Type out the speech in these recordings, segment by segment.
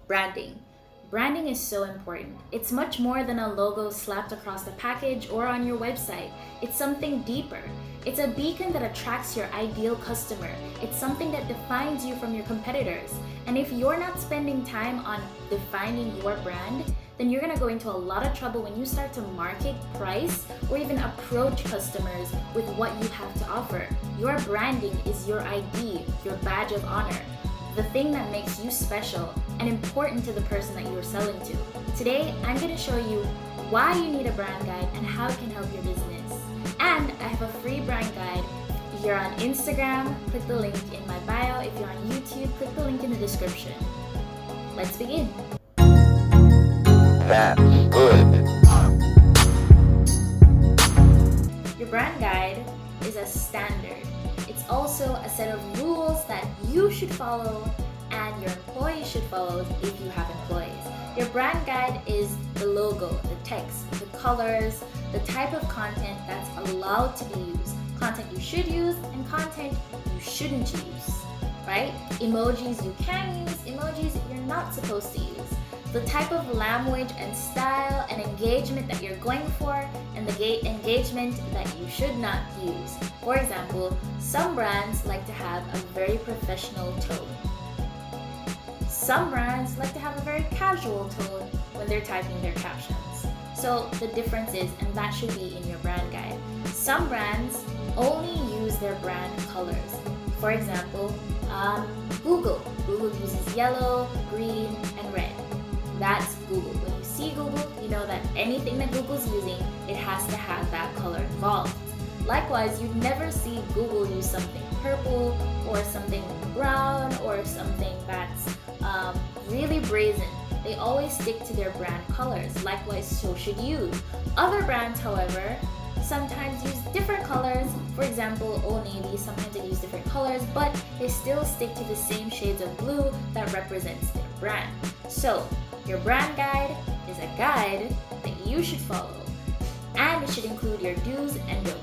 Branding. Branding is so important. It's much more than a logo slapped across the package or on your website. It's something deeper. It's a beacon that attracts your ideal customer. It's something that defines you from your competitors. And if you're not spending time on defining your brand, then you're gonna go into a lot of trouble when you start to market, price, or even approach customers with what you have to offer. Your branding is your ID, your badge of honor, the thing that makes you special and important to the person that you're selling to. Today, I'm going to show you why you need a brand guide and how it can help your business. And I have a free brand guide. If you're on Instagram, click the link in my bio. If you're on YouTube, click the link in the description. Let's begin. That's good. Your brand guide is a standard. It's also a set of rules that you should follow and your employees should follow if you have employees. Your brand guide is the logo, the text, the colors, the type of content that's allowed to be used, content you should use, and content you shouldn't use, right? Emojis you can use, emojis you're not supposed to use. The type of language and style and engagement that you're going for, and the engagement that you should not use. For example, some brands like to have a very professional tone. Some brands like to have a very casual tone when they're typing their captions. So the difference is, and that should be in your brand guide. Some brands only use their brand colors. For example, Google. Google uses yellow, green, and red. That's Google. When you see Google, you know that anything that Google's using, it has to have that color involved. Likewise, you'd never see Google use something purple or something brown or something that's really brazen. They always stick to their brand colors. Likewise, so should you. Other brands, however, sometimes use different colors. For example, Old Navy, sometimes they use different colors, but they still stick to the same shades of blue that represents their brand. So, your brand guide is a guide that you should follow, and it should include your do's and don'ts.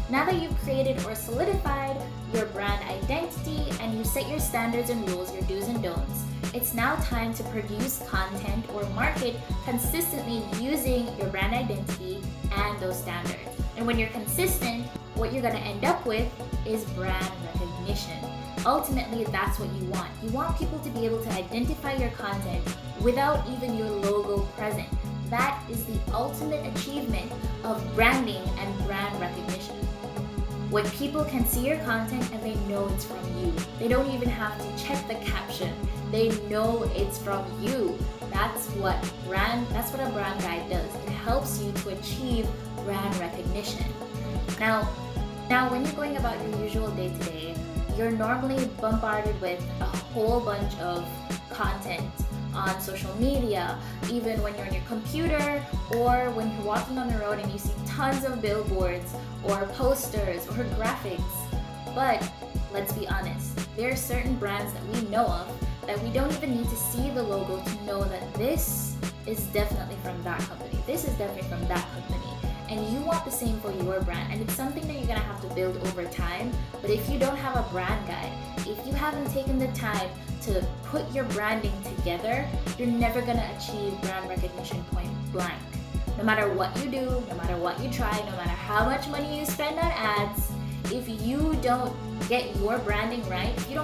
Now that you've created or solidified your brand identity and you set your standards and rules, your do's and don'ts, it's now time to produce content or market consistently using your brand identity and those standards. And when you're consistent, what you're going to end up with is brand recognition. Ultimately, that's what you want. You want people to be able to identify your content without even your logo present. That is the ultimate achievement of branding and brand recognition. When people can see your content and they know it's from you. They don't even have to check the caption. They know it's from you. That's what a brand guide does. It helps you to achieve brand recognition. Now when you're going about your usual day-to-day, you're normally bombarded with a whole bunch of content on social media, even when you're on your computer or when you're walking on the road and you see tons of billboards or posters or graphics. But let's be honest, there are certain brands that we know of that we don't even need to see the logo to know that this is definitely from that company. This is definitely from that company. And you want the same for your brand, and it's something that you're gonna have to build over time. But if you don't have a brand guide, if you haven't taken the time to put your branding together, you're never gonna achieve brand recognition point blank. No matter what you do, no matter what you try, no matter how much money you spend on ads, if you don't get your branding right, you're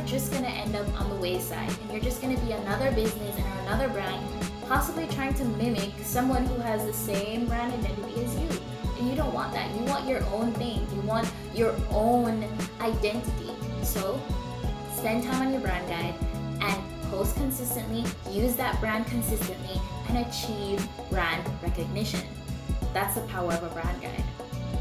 just gonna end up on the wayside, and you're just gonna be another business or another brand possibly trying to mimic someone who has the same brand identity as you. And you don't want that. You want your own thing. You want your own identity. So spend time on your brand guide and post consistently, use that brand consistently, and achieve brand recognition. That's the power of a brand guide.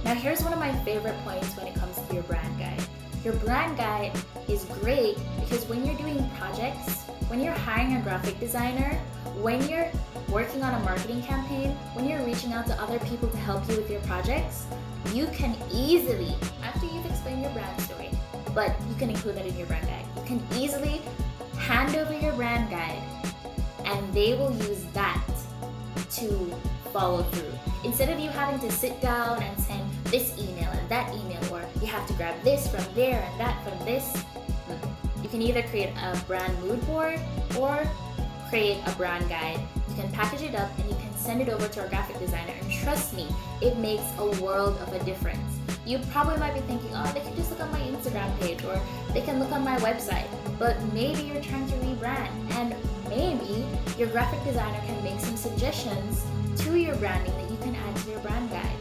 Now here's one of my favorite points when it comes to your brand guide. Your brand guide is great because when you're doing projects, when you're hiring a graphic designer, when you're working on a marketing campaign, when you're reaching out to other people to help you with your projects, you can easily, after you've explained your brand story, but you can include that in your brand guide, you can easily hand over your brand guide and they will use that to follow through. Instead of you having to sit down and send this email and that email, or you have to grab this from there and that from this, you can either create a brand mood board or create a brand guide. You can package it up and you can send it over to our graphic designer, and trust me, it makes a world of a difference. You probably might be thinking, oh, they can just look on my Instagram page or they can look on my website, but maybe you're trying to rebrand, and maybe your graphic designer can make some suggestions to your branding that you can add to your brand guide.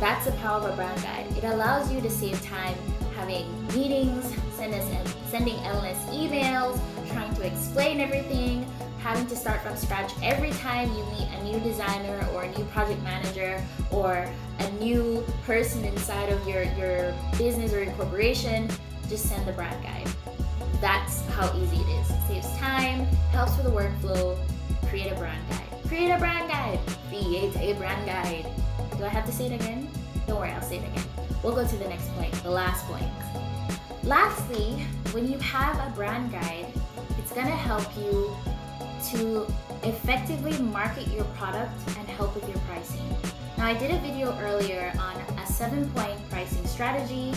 That's the power of a brand guide. It allows you to save time having meetings, sending endless emails, trying to explain everything, having to start from scratch every time you meet a new designer or a new project manager or a new person inside of your business or your corporation. Just send the brand guide. That's how easy it is. It saves time, helps with the workflow. Create a brand guide. Create a brand guide. Create a brand guide. Do I have to say it again? Don't worry, I'll say it again. We'll go to the next point, the last point. Lastly, when you have a brand guide, it's gonna help you to effectively market your product and help with your pricing. Now, I did a video earlier on a 7-point pricing strategy,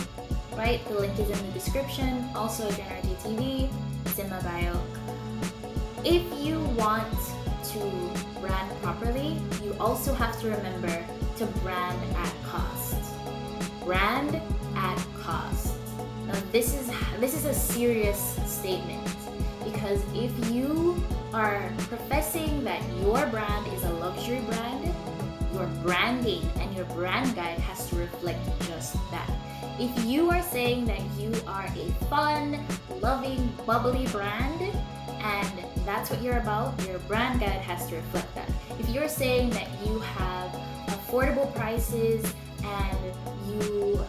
right? The link is in the description. Also, if you're on IGTV, it's in my bio. If you want to brand properly, you also have to remember to brand at cost. Brand at cost. Now, this is a serious statement, because if you are professing that your brand is a luxury brand, your branding and your brand guide has to reflect just that. If you are saying that you are a fun, loving, bubbly brand, and that's what you're about, your brand guide has to reflect that. If you're saying that you have affordable prices and you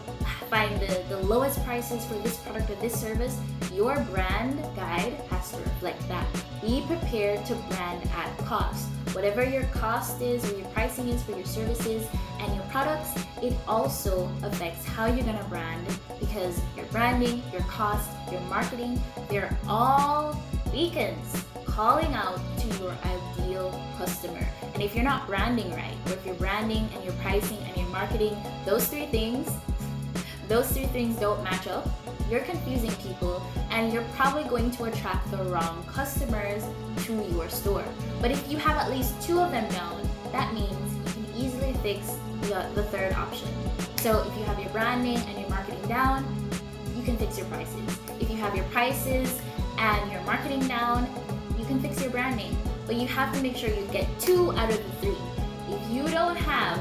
find the lowest prices for this product or this service, your brand guide has to reflect that. Be prepared to brand at cost. Whatever your cost is or your pricing is for your services and your products, it also affects how you're gonna brand, because your branding, your cost, your marketing, they're all beacons calling out to your ideal customer. And if you're not branding right, or if your branding and your pricing and your marketing, those three things don't match up, you're confusing people and you're probably going to attract the wrong customers to your store. But if you have at least two of them down, that means you can easily fix the third option. So if you have your branding and your marketing down, you can fix your prices. If you have your prices and your marketing down, you can fix your branding. But you have to make sure you get 2 out of the 3. If you don't have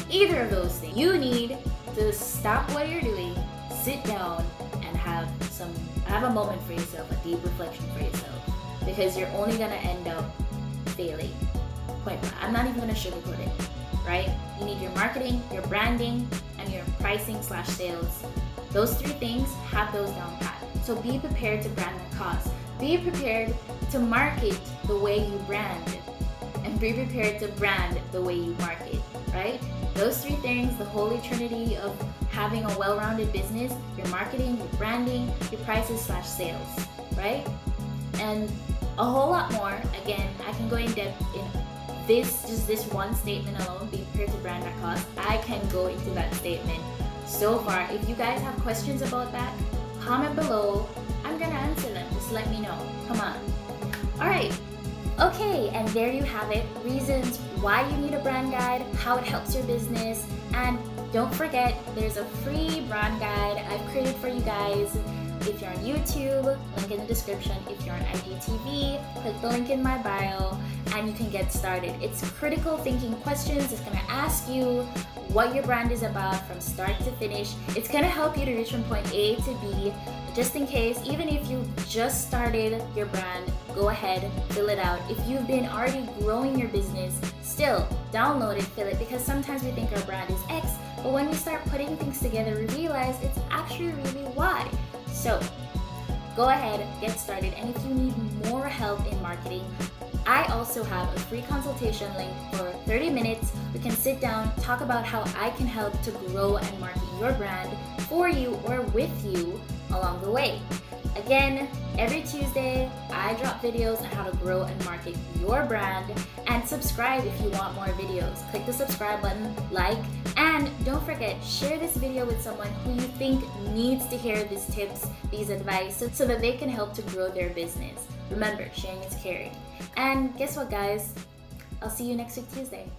either of those things, you need to stop what you're doing, sit down, and have a moment for yourself, a deep reflection for yourself, because you're only gonna end up failing. Point blank. I'm not even gonna sugarcoat it, right? You need your marketing, your branding, and your pricing/sales. Those 3 things, have those down pat. So be prepared to brand at cost. Be prepared to market the way you brand, and be prepared to brand the way you market, right? Those 3 things, the holy trinity of having a well-rounded business: your marketing, your branding, your prices/sales, right? And a whole lot more. Again, I can go in depth in this one statement alone, be prepared to brand at cost. I can go into that statement so far. If you guys have questions about that, comment below. I'm gonna answer them. Just let me know. Come on. All right. Okay, and there you have it. Reasons why you need a brand guide, how it helps your business, and don't forget, there's a free brand guide I've created for you guys. If you're on YouTube, link in the description. If you're on IGTV, click the link in my bio and you can get started. It's critical thinking questions. It's gonna ask you what your brand is about from start to finish. It's gonna help you to reach from point A to B. Just in case, even if you just started your brand, go ahead, fill it out. If you've been already growing your business, still download it, fill it, because sometimes we think our brand is X, but when we start putting things together, we realize it's actually really Y. So go ahead, get started. And if you need more help in marketing, I also have a free consultation link for 30 minutes. We can sit down, talk about how I can help to grow and market your brand for you or with you along the way. Again, every Tuesday, I drop videos on how to grow and market your brand, and subscribe if you want more videos. Click the subscribe button, like, and don't forget, share this video with someone who you think needs to hear these tips, these advice, so that they can help to grow their business. Remember, sharing is caring. And guess what, guys? I'll see you next week, Tuesday.